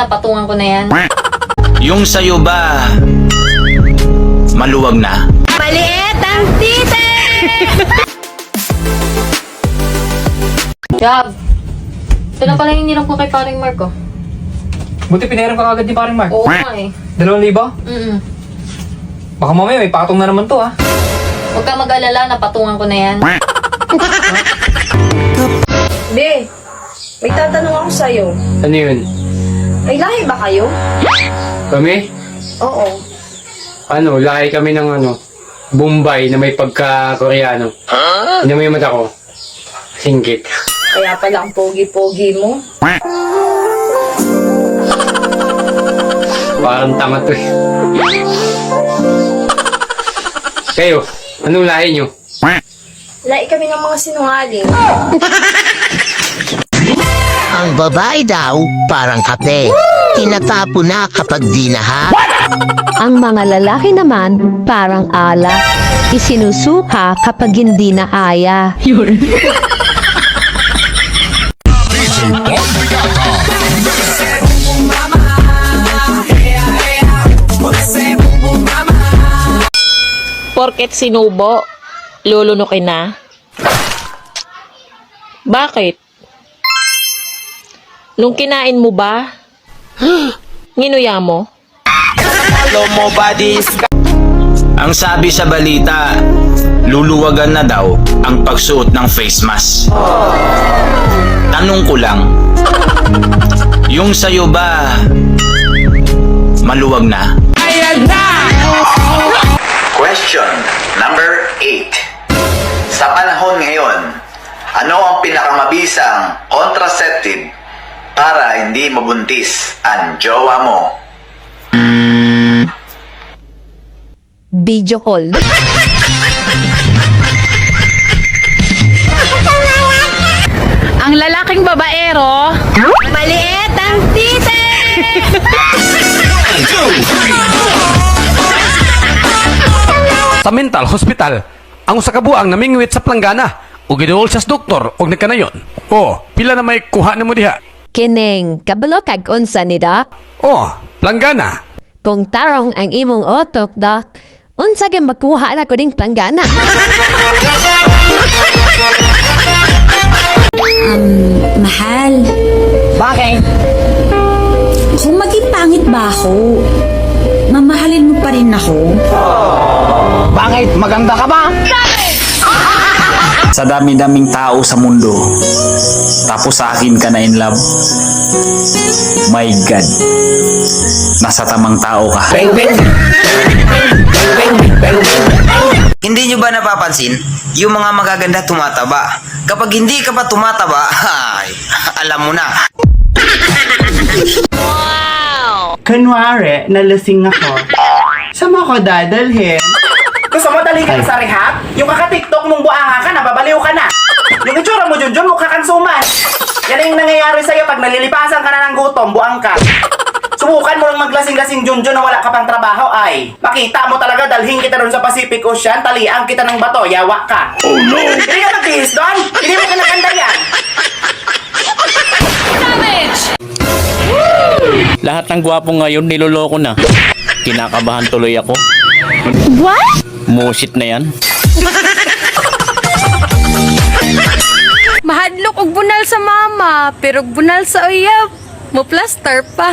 Napatungan ko na yan. Yung sayo ba, maluwag na? Maliit ang tite! Jab, ito na pala yung nilang ko kay paring Mark, oh. Buti pinahiram ka agad ni paring Mark. Oo nga eh. 2,000? Mm-mm. Baka mamaya may patong na naman to, ha? Huwag ka mag-alala, napatungan ko na yan. Be, may tatanong ako sa'yo. Ano yun? May lahi ba kayo? Kami? Oo. Ano, lahi kami ng Bombay na may pagka-Koreano. Ano mo yung mata ko? Singkit. Kaya pala ang pogi-pogi mo. Parang tanga to eh. Kayo, anong lahi nyo? Lahi kami ng mga sinungaling. Ang babae daw, parang kape. Tinatapo na kapag di na. Ang mga lalaki naman, parang alak. Isinusuka kapag hindi na aya. Porket sinubo, lulunukin na? Bakit? Nung kinain mo ba? Nginuya mo? Ang sabi sa balita, luluwagan na daw ang pagsuot ng face mask. Tanong ko lang, yung sayo ba, maluwag na? Question number 8. Sa panahon ngayon, ano ang pinakamabisang contraceptive para hindi mabuntis ang jowa mo? Video call. Ang lalaking babaero, Maliit ang tite! Sa mental hospital, ang usa ka buang namingwit sa planggana ug giduol siya sa doktor ug nagkanayon. Oh, pila na may kuha nimo diha? Kining kabalo kag unsa ni Doc? Oh, planggana. Kung tarong ang imong otok, Doc, unsa gyud makuha na ko ding planggana? Mahal, Bakit? kung maging pangit ba ako, mamahalin mo pa rin ako? Bakit? Maganda ka ba? Sa dami-daming tao sa mundo, tapos sa akin ka na in love. My God, nasa tamang tao ka. Hindi nyo ba napapansin? Yung mga magaganda tumataba. Kapag hindi ka pa tumataba, ay, alam mo na. Kunwari, nalasing ako. Saan mo ako dadalhin? Gusto mo daligan sa rehab? Yung kaka-tiktok mong buanga ka na, babaliw ka na. Yung itsura mo, Junjun, mukha kang suman. Yan yung nangyayari sa'yo pag nalilipasan ka na ng gutom, buang ka. Subukan mo lang maglasing-lasing, Junjun, na wala ka pang trabaho, ay. Makita mo talaga, dalhin kita doon sa Pacific Ocean, taliang kita ng bato, yawa ka. Oh no! Hindi ka nagbihis doon? Hindi mo ka naganda yan? Lahat ng gwapo ngayon niloloko na. Kinakabahan tuloy ako. What? Musit na yan. Mahadlok og bunal sa mama, pero bunal sa uyab. Mo plaster pa.